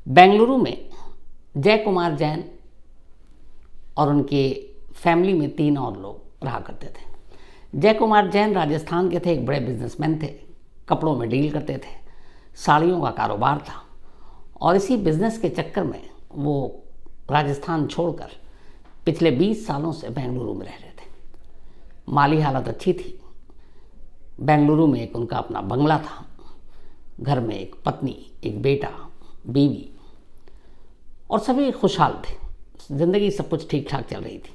बेंगलुरु में जय कुमार जैन और उनके फैमिली में 3 और लोग रहा करते थे। जय कुमार जैन राजस्थान के थे, एक बड़े बिजनेसमैन थे, कपड़ों में डील करते थे, साड़ियों का कारोबार था और इसी बिजनेस के चक्कर में वो राजस्थान छोड़कर पिछले 20 सालों से बेंगलुरु में रह रहे थे। माली हालत अच्छी थी। बेंगलुरु में एक उनका अपना बंगला था, घर में एक पत्नी, एक बेटा, बीवी और सभी खुशहाल थे। ज़िंदगी सब कुछ ठीक ठाक चल रही थी।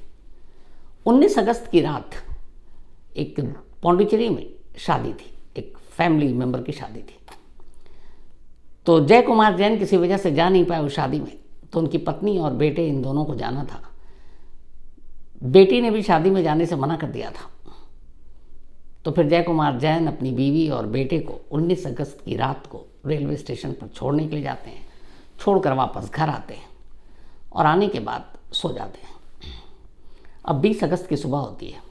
19 अगस्त की रात एक पौंडीचेरी में शादी थी, एक फैमिली मेंबर की शादी थी। तो जय कुमार जैन किसी वजह से जा नहीं पाए उस शादी में, तो उनकी पत्नी और बेटे इन दोनों को जाना था। बेटी ने भी शादी में जाने से मना कर दिया था। तो फिर जय कुमार जैन अपनी बीवी और बेटे को 19 अगस्त की रात को रेलवे स्टेशन पर छोड़ने के लिए जाते हैं, छोड़कर वापस घर आते हैं और आने के बाद सो जाते हैं। अब 20 अगस्त की सुबह होती है।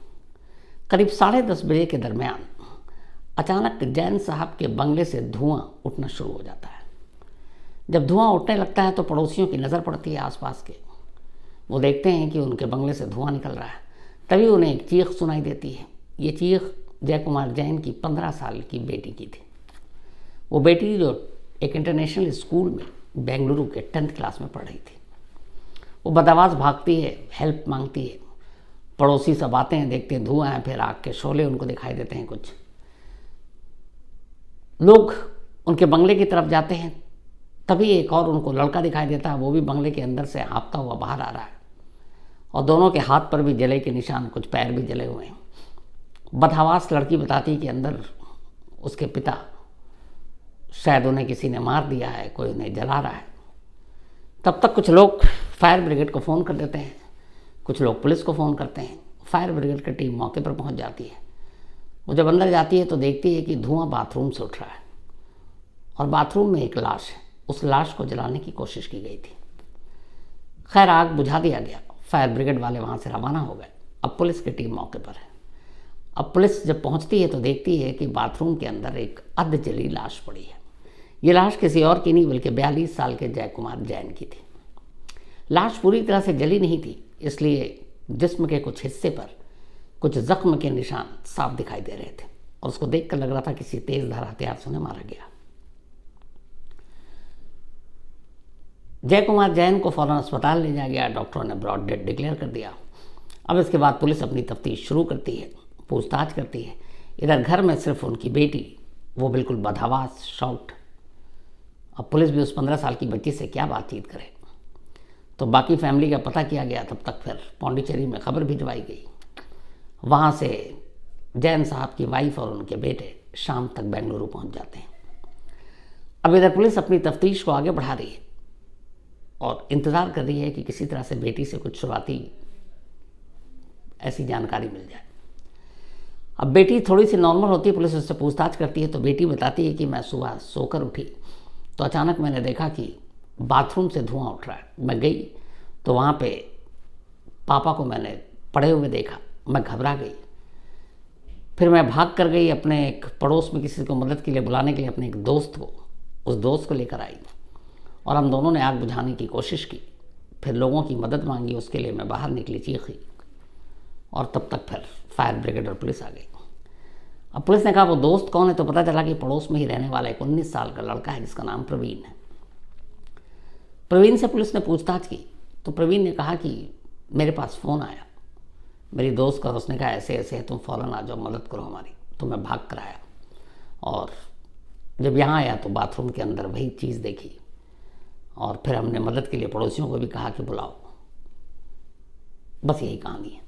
करीब 10:30 बजे के दरमियान अचानक जैन साहब के बंगले से धुआं उठना शुरू हो जाता है। जब धुआं उठने लगता है तो पड़ोसियों की नज़र पड़ती है आसपास के। वो देखते हैं कि उनके बंगले से धुआं निकल रहा है। तभी उन्हें एक चीख सुनाई देती है। ये चीख जय कुमार जैन की 15 साल की बेटी की थी। वो बेटी जो एक इंटरनेशनल स्कूल में बेंगलुरु के 10th क्लास में पढ़ रही थी। वो बदआवाज़ भागती है, हेल्प मांगती है। पड़ोसी सब आते हैं, देखते हैं धुआं है, फिर आग के शोले उनको दिखाई देते हैं। कुछ लोग उनके बंगले की तरफ जाते हैं, तभी एक और उनको लड़का दिखाई देता है। वो भी बंगले के अंदर से हाँफता हुआ बाहर आ रहा है और दोनों के हाथ पर भी जले के निशान, कुछ पैर भी जले हुए हैं। बदहवास लड़की बताती है कि अंदर उसके पिता, शायद उन्हें किसी ने मार दिया है, कोई उन्हें जला रहा है। तब तक कुछ लोग फायर ब्रिगेड को फ़ोन कर देते हैं, कुछ लोग पुलिस को फ़ोन करते हैं। फायर ब्रिगेड की टीम मौके पर पहुंच जाती है। वो जब अंदर जाती है तो देखती है कि धुआं बाथरूम से उठ रहा है और बाथरूम में एक लाश है। उस लाश को जलाने की कोशिश की गई थी। खैर, आग बुझा दिया गया। फायर ब्रिगेड वाले वहाँ से रवाना हो गए। अब पुलिस की टीम मौके पर है। अब पुलिस जब पहुँचती है तो देखती है कि बाथरूम के अंदर एक अर्ध जली लाश पड़ी है। ये लाश किसी और की नहीं बल्कि 42 साल के जय कुमार जैन की थी। लाश पूरी तरह से जली नहीं थी, इसलिए जिस्म के कुछ हिस्से पर कुछ जख्म के निशान साफ दिखाई दे रहे थे और उसको देखकर लग रहा था किसी तेज धार हथियार से उन्हें मारा गया। जय कुमार जैन को फौरन अस्पताल ले जाया गया। डॉक्टरों ने ब्रॉड डेड डिक्लेयर कर दिया। अब इसके बाद पुलिस अपनी तफ्तीश शुरू करती है, पूछताछ करती है। इधर घर में सिर्फ उनकी बेटी, वो बिल्कुल बदहवास, शॉक्ड। अब पुलिस भी उस 15 साल की बच्ची से क्या बातचीत करे। तो बाकी फैमिली का पता किया गया। तब तक फिर पौंडीचेरी में खबर भिजवाई गई। वहाँ से जैन साहब की वाइफ और उनके बेटे शाम तक बेंगलुरु पहुँच जाते हैं। अब इधर पुलिस अपनी तफ्तीश को आगे बढ़ा रही है और इंतज़ार कर रही है कि किसी तरह से बेटी से कुछ शुरुआती ऐसी जानकारी मिल जाए। अब बेटी थोड़ी सी नॉर्मल होती है, पुलिस उससे पूछताछ करती है तो बेटी बताती है कि मैं सुबह सोकर उठी तो अचानक मैंने देखा कि बाथरूम से धुआं उठ रहा है। मैं गई तो वहाँ पे पापा को मैंने पड़े हुए देखा। मैं घबरा गई। फिर मैं भाग कर गई अपने एक पड़ोस में, किसी को मदद के लिए बुलाने के लिए अपने एक दोस्त को, उस दोस्त को लेकर आई और हम दोनों ने आग बुझाने की कोशिश की। फिर लोगों की मदद मांगी, उसके लिए मैं बाहर निकली, चीखी और तब तक फिर फायर ब्रिगेड और पुलिस आ गई। अब पुलिस ने कहा वो दोस्त कौन है, तो पता चला कि पड़ोस में ही रहने वाला एक 19 साल का लड़का है जिसका नाम प्रवीण है। प्रवीण से पुलिस ने पूछताछ की तो प्रवीण ने कहा कि मेरे पास फ़ोन आया मेरी दोस्त का, उसने कहा ऐसे ऐसे है, तुम फ़ौरन आ जाओ, मदद करो हमारी। तो मैं भाग कर आया और जब यहाँ आया तो बाथरूम के अंदर वही चीज़ देखी और फिर हमने मदद के लिए पड़ोसियों को भी कहा कि बुलाओ। बस यही कहानी है।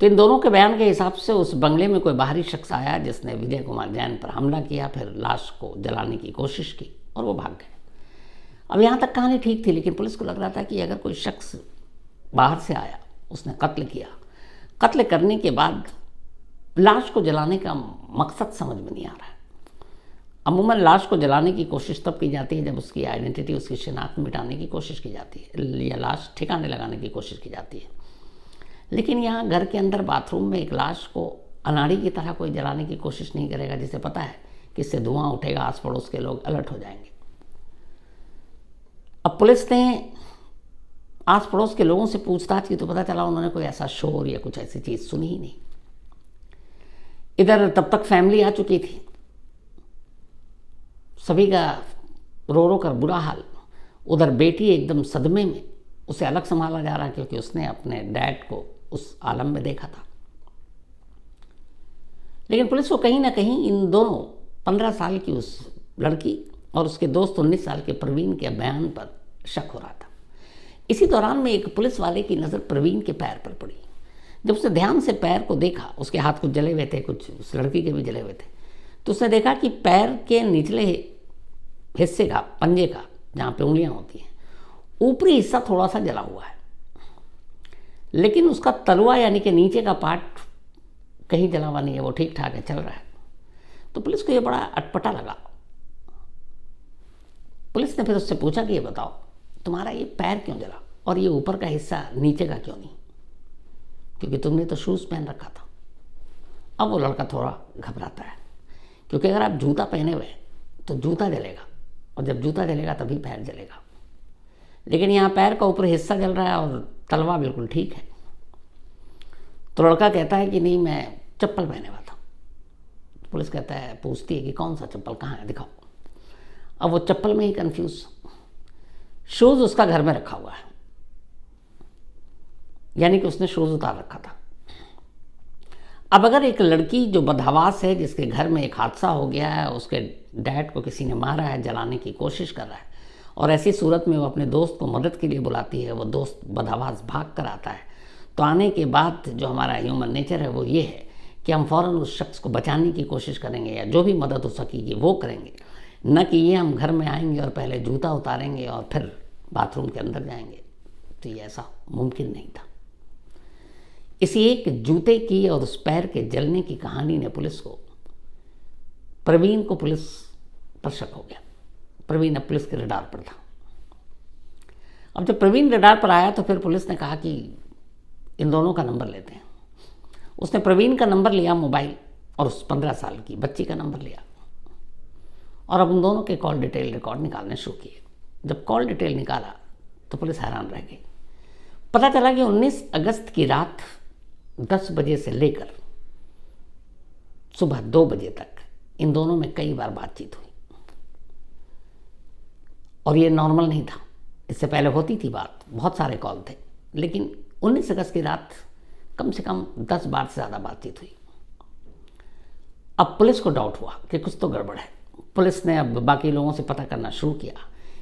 तो इन दोनों के बयान के हिसाब से उस बंगले में कोई बाहरी शख्स आया जिसने विजय कुमार जैन पर हमला किया, फिर लाश को जलाने की कोशिश की और वो भाग गए। अब यहाँ तक कहानी ठीक थी, लेकिन पुलिस को लग रहा था कि अगर कोई शख्स बाहर से आया, उसने कत्ल किया, कत्ल करने के बाद लाश को जलाने का मकसद समझ में नहीं आ रहा है। अमूमन लाश को जलाने की कोशिश तब की जाती है जब उसकी आइडेंटिटी, उसकी शिनाख्त मिटाने की कोशिश की जाती है या लाश ठिकाने लगाने की कोशिश की जाती है। लेकिन यहाँ घर के अंदर बाथरूम में एक लाश को अनाड़ी की तरह कोई जलाने की कोशिश नहीं करेगा जिसे पता है कि इससे धुआं उठेगा, आस पड़ोस के लोग अलर्ट हो जाएंगे। पुलिस ने आस पड़ोस के लोगों से पूछताछ की तो पता चला उन्होंने कोई ऐसा शोर या कुछ ऐसी चीज़ सुनी ही नहीं। इधर तब तक फैमिली आ चुकी थी, सभी का रो रो कर बुरा हाल। उधर बेटी एकदम सदमे में, उसे अलग संभाला जा रहा क्योंकि उसने अपने डैड को उस आलम में देखा था। लेकिन पुलिस को कहीं ना कहीं इन दोनों 15 साल की उस लड़की और उसके दोस्त 19 साल के प्रवीण के बयान पर शक हो रहा था। इसी दौरान में एक पुलिस वाले की नज़र प्रवीण के पैर पर पड़ी। जब उसने ध्यान से पैर को देखा, उसके हाथ कुछ जले हुए थे, कुछ उस लड़की के भी जले हुए थे, तो उसने देखा कि पैर के निचले हिस्से का, पंजे का, जहाँ पे उंगलियाँ होती हैं, ऊपरी हिस्सा थोड़ा सा जला हुआ है, लेकिन उसका तलवा यानी कि नीचे का पार्ट कहीं जला हुआ नहीं है, वो ठीक ठाक है, चल रहा है। तो पुलिस को ये बड़ा अटपटा लगा। पुलिस ने फिर उससे पूछा कि ये बताओ तुम्हारा ये पैर क्यों जला और ये ऊपर का हिस्सा नीचे का क्यों नहीं, क्योंकि तुमने तो शूज़ पहन रखा था। अब वो लड़का थोड़ा घबराता है, क्योंकि अगर आप जूता पहने हुए तो जूता जलेगा, और जब जूता जलेगा तभी पैर जलेगा, लेकिन यहाँ पैर का ऊपर हिस्सा जल रहा है और तलवा बिल्कुल ठीक है। तो लड़का कहता है कि नहीं, मैं चप्पल पहने हुआ था। पुलिस कहता है, पूछती है कि कौन सा चप्पल, कहाँ है, दिखाओ। अब वो चप्पल में ही कंफ्यूज, शूज़ उसका घर में रखा हुआ है, यानी कि उसने शूज़ उतार रखा था। अब अगर एक लड़की जो बदहवास है, जिसके घर में एक हादसा हो गया है, उसके डैड को किसी ने मारा है, जलाने की कोशिश कर रहा है, और ऐसी सूरत में वो अपने दोस्त को मदद के लिए बुलाती है, वो दोस्त बदहवास भाग कर आता है, तो आने के बाद जो हमारा ह्यूमन नेचर है वो ये है कि हम फ़ौरन उस शख्स को बचाने की कोशिश करेंगे या जो भी मदद हो सकेगी वो करेंगे, न कि ये हम घर में आएंगे और पहले जूता उतारेंगे और फिर बाथरूम के अंदर जाएंगे। तो ये ऐसा मुमकिन नहीं था। इसी एक जूते की और उस पैर के जलने की कहानी ने प्रवीण को पुलिस पर शक हो गया। प्रवीण अब पुलिस के रडार पर था। अब जब प्रवीण रडार पर आया तो फिर पुलिस ने कहा कि इन दोनों का नंबर लेते हैं। उसने प्रवीण का नंबर लिया मोबाइल, और उस 15 साल की बच्ची का नंबर लिया, और अब उन दोनों के कॉल डिटेल रिकॉर्ड निकालने शुरू किए। जब कॉल डिटेल निकाला तो पुलिस हैरान रह गई। पता चला कि 19 अगस्त की रात 10 बजे से लेकर सुबह 2 बजे तक इन दोनों में कई बार बातचीत हुई, और ये नॉर्मल नहीं था। इससे पहले होती थी बात, बहुत सारे कॉल थे, लेकिन 19 अगस्त की रात कम से कम 10 बार से ज़्यादा बातचीत हुई। अब पुलिस को डाउट हुआ कि कुछ तो गड़बड़ है। पुलिस ने अब बाकी लोगों से पता करना शुरू किया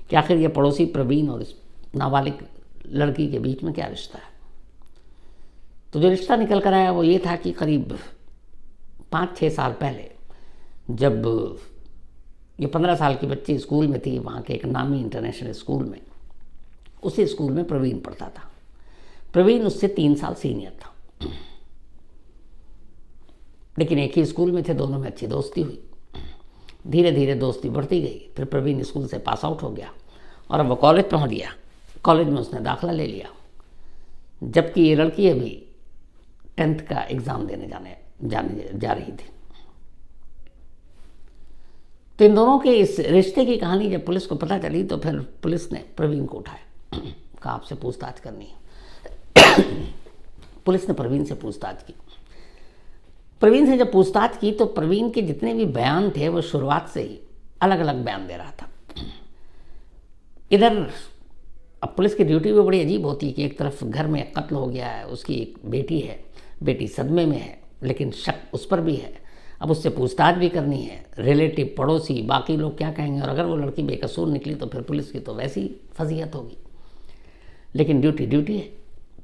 कि आखिर ये पड़ोसी प्रवीण और इस नाबालिग लड़की के बीच में क्या रिश्ता है। तो जो रिश्ता निकल कर आया वो ये था कि करीब 5-6 साल पहले, जब ये 15 साल की बच्ची स्कूल में थी, वहाँ के एक नामी इंटरनेशनल स्कूल में, उसी स्कूल में प्रवीण पढ़ता था। प्रवीण उससे 3 साल सीनियर था, लेकिन एक ही स्कूल में थे, दोनों में अच्छी दोस्ती हुई। धीरे धीरे दोस्ती बढ़ती गई। फिर प्रवीण स्कूल से पास आउट हो गया और अब वो कॉलेज पहुँच गया। कॉलेज में उसने दाखिला ले लिया, जबकि ये लड़की अभी 10th का एग्ज़ाम देने जा रही थी। तो इन दोनों के इस रिश्ते की कहानी जब पुलिस को पता चली तो फिर पुलिस ने प्रवीण को उठाया, कहा आपसे पूछताछ करनी है। पुलिस ने प्रवीण से पूछताछ की। प्रवीण से जब पूछताछ की तो प्रवीण के जितने भी बयान थे वो शुरुआत से ही अलग अलग बयान दे रहा था। इधर अब पुलिस की ड्यूटी भी बड़ी अजीब होती है कि एक तरफ घर में कत्ल हो गया है, उसकी एक बेटी है, बेटी सदमे में है, लेकिन शक उस पर भी है। अब उससे पूछताछ भी करनी है, रिलेटिव, पड़ोसी, बाकी लोग क्या कहेंगे, और अगर वो लड़की बेकसूर निकली तो फिर पुलिस की तो वैसी ही फजीहत होगी। लेकिन ड्यूटी है।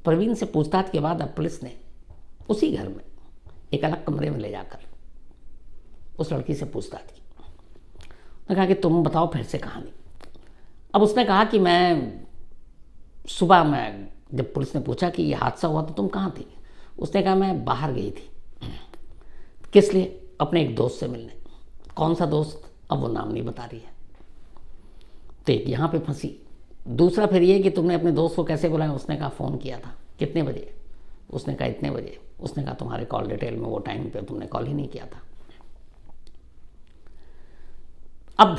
प्रवीण से पूछताछ के बाद अब पुलिस ने उसी घर में एक अलग कमरे में ले जाकर उस लड़की से पूछताछ की। उसने कहा कि तुम बताओ फिर से कहानी। अब उसने कहा कि मैं सुबह में, जब पुलिस ने पूछा कि ये हादसा हुआ तो तुम कहाँ थी, उसने कहा मैं बाहर गई थी। किस लिए? अपने एक दोस्त से मिलने। कौन सा दोस्त? अब वो नाम नहीं बता रही है। तो एक यहाँ पे फंसी। दूसरा फिर ये कि तुमने अपने दोस्त को कैसे बुलाया? उसने कहा फ़ोन किया था। कितने बजे? उसने कहा इतने बजे। उसने कहा तुम्हारे कॉल डिटेल में वो टाइम पे तुमने कॉल ही नहीं किया था। अब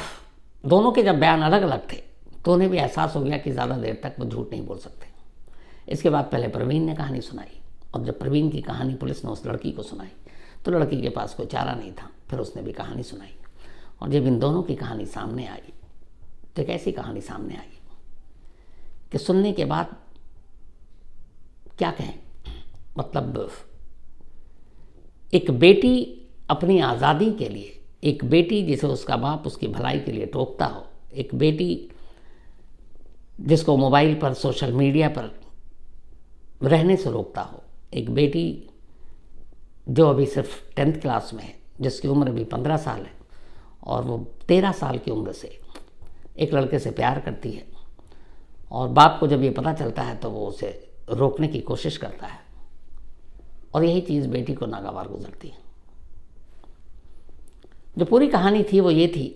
दोनों के जब बयान अलग अलग थे तो उन्हें भी एहसास हो गया कि ज़्यादा देर तक वो झूठ नहीं बोल सकते। इसके बाद पहले प्रवीण ने कहानी सुनाई, और जब प्रवीण की कहानी पुलिस ने उस लड़की को सुनाई तो लड़की के पास कोई चारा नहीं था। फिर उसने भी कहानी सुनाई, और जब इन दोनों की कहानी सामने आई तो एक ऐसी कहानी सामने आई कि सुनने के बाद क्या कहें, मतलब एक बेटी अपनी आज़ादी के लिए, एक बेटी जिसे उसका बाप उसकी भलाई के लिए टोकता हो, एक बेटी जिसको मोबाइल पर सोशल मीडिया पर रहने से रोकता हो, एक बेटी जो अभी सिर्फ 10th क्लास में है, जिसकी उम्र अभी 15 साल है, और वो 13 साल की उम्र से एक लड़के से प्यार करती है, और बाप को जब ये पता चलता है तो वो उसे रोकने की कोशिश करता है, और यही चीज़ बेटी को नागवार गुजरती है। जो पूरी कहानी थी वो ये थी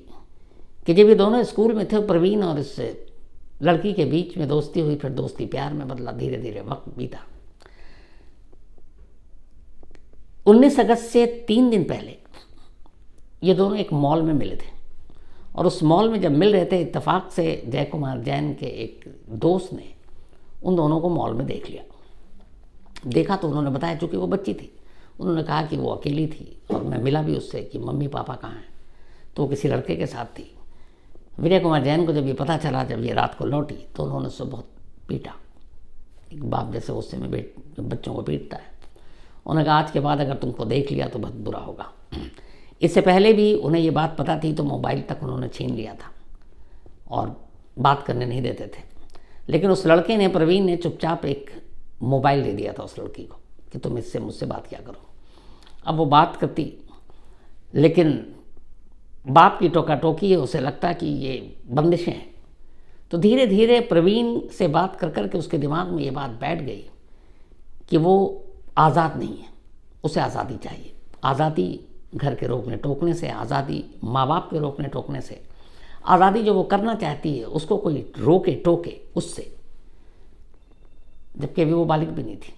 कि जब ये दोनों स्कूल में थे, प्रवीण और इस लड़की के बीच में दोस्ती हुई, फिर दोस्ती प्यार में बदला, धीरे धीरे वक्त बीता। 19 अगस्त से 3 दिन पहले ये दोनों एक मॉल में मिले थे, और उस मॉल में जब मिल रहे थे, इत्तेफाक से जय कुमार जैन के एक दोस्त ने उन दोनों को मॉल में देख लिया। देखा तो उन्होंने बताया, चूँकि वो बच्ची थी, उन्होंने कहा कि वो अकेली थी, और मैं मिला भी उससे कि मम्मी पापा कहाँ हैं, तो वो किसी लड़के के साथ थी। विजय कुमार जैन को जब ये पता चला, जब ये रात को लौटी, तो उन्होंने उससे बहुत पीटा, एक बाप जैसे गुस्से में बच्चों को पीटता है। उन्होंने कहा आज के बाद अगर तुमको देख लिया तो बहुत बुरा होगा। इससे पहले भी उन्हें ये बात पता थी, तो मोबाइल तक उन्होंने छीन लिया था और बात करने नहीं देते थे। लेकिन उस लड़के ने, प्रवीण ने, चुपचाप एक मोबाइल दे दिया था उस लड़की को कि तुम इससे मुझसे बात किया करो। अब वो बात करती, लेकिन बाप की टोका टोकी है, उसे लगता कि ये बंदिशें हैं। तो धीरे धीरे प्रवीण से बात कर कर के उसके दिमाग में ये बात बैठ गई कि वो आज़ाद नहीं है, उसे आज़ादी चाहिए। आज़ादी घर के रोकने टोकने से, आज़ादी माँ बाप के रोकने टोकने से, आज़ादी जो वो करना चाहती है उसको कोई रोके टोके उससे, जबकि अभी वो बालिग भी नहीं थी।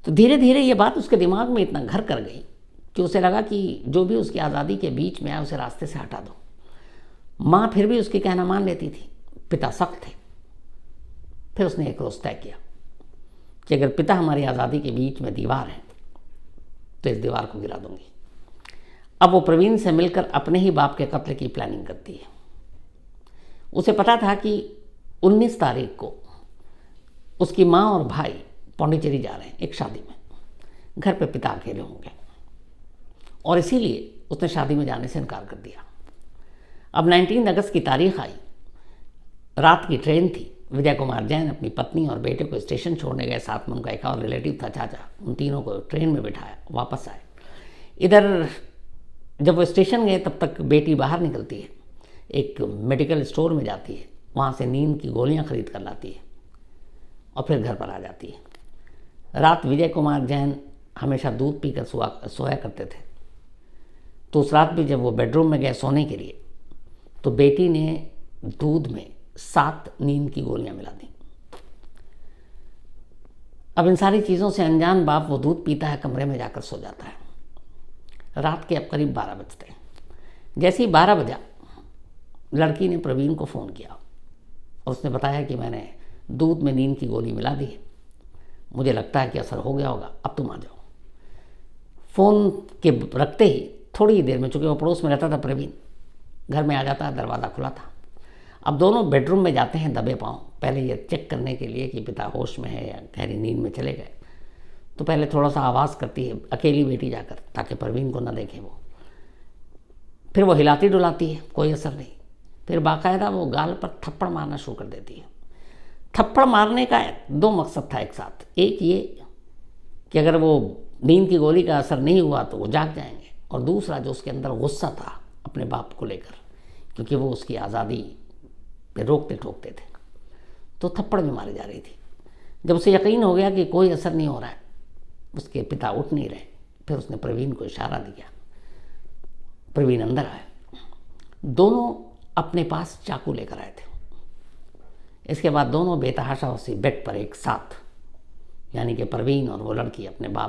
तो धीरे धीरे ये बात उसके दिमाग में इतना घर कर गई कि उसे लगा कि जो भी उसकी आज़ादी के बीच में आए उसे रास्ते से हटा दो। माँ फिर भी उसकी कहना मान लेती थी, पिता सख्त थे। फिर उसने एक रोज़ तय किया कि अगर पिता हमारी आज़ादी के बीच में दीवार है तो इस दीवार को गिरा दूंगी। अब वो प्रवीण से मिलकर अपने ही बाप के कत्ल की प्लानिंग करती है। उसे पता था कि 19 तारीख को उसकी माँ और भाई पौंडीचेरी जा रहे हैं एक शादी में, घर पे पिता अकेले होंगे, और इसीलिए उसने शादी में जाने से इनकार कर दिया। अब 19 अगस्त की तारीख आई, रात की ट्रेन थी। विजय कुमार जैन अपनी पत्नी और बेटे को स्टेशन छोड़ने गए, साथ में उनका एक और रिलेटिव था, चाचा। उन तीनों को ट्रेन में बिठाया, वापस आए। इधर जब वो स्टेशन गए तब तक बेटी बाहर निकलती है, एक मेडिकल स्टोर में जाती है, वहाँ से नींद की गोलियाँ खरीद कर लाती है और फिर घर पर आ जाती है। रात विजय कुमार जैन हमेशा दूध पीकर सोया करते थे, तो उस रात भी जब वो बेडरूम में गए सोने के लिए, तो बेटी ने दूध में 7 नींद की गोलियां मिला दी। अब इन सारी चीज़ों से अनजान बाप वो दूध पीता है, कमरे में जाकर सो जाता है। रात के अब करीब 12 बजते हैं। जैसे ही 12 बजा, लड़की ने प्रवीण को फ़ोन किया और उसने बताया कि मैंने दूध में नींद की गोली मिला दी है, मुझे लगता है कि असर हो गया होगा, अब तुम आ जाओ। फ़ोन के रखते ही थोड़ी ही देर में, चूँकि वो पड़ोस में रहता था प्रवीण, घर में आ जाता है, दरवाज़ा खुला था। अब दोनों बेडरूम में जाते हैं दबे पाँव, पहले ये चेक करने के लिए कि पिता होश में है या गहरी नींद में चले गए। तो पहले थोड़ा सा आवाज़ करती है अकेली बेटी जाकर, ताकि प्रवीण को ना देखे वो। फिर वो हिलाती डुलाती है, कोई असर नहीं। फिर बाकायदा वो गाल पर थप्पड़ मारना शुरू कर देती है। थप्पड़ मारने का 2 मकसद था एक साथ। एक ये कि अगर वो नींद की गोली का असर नहीं हुआ तो वो जाग जाएंगे, और दूसरा जो उसके अंदर गुस्सा था अपने बाप को लेकर, क्योंकि वो उसकी आज़ादी पे रोकते टोकते थे, तो थप्पड़ भी मारी जा रही थी। जब उसे यकीन हो गया कि कोई असर नहीं हो रहा है, उसके पिता उठ नहीं रहे, फिर उसने प्रवीण को इशारा दिया। प्रवीण अंदर आए, दोनों अपने पास चाकू लेकर आए थे। इसके बाद दोनों बेतहाशा उसी बेड पर एक साथ, यानी कि प्रवीण और वो लड़की, अपने बाप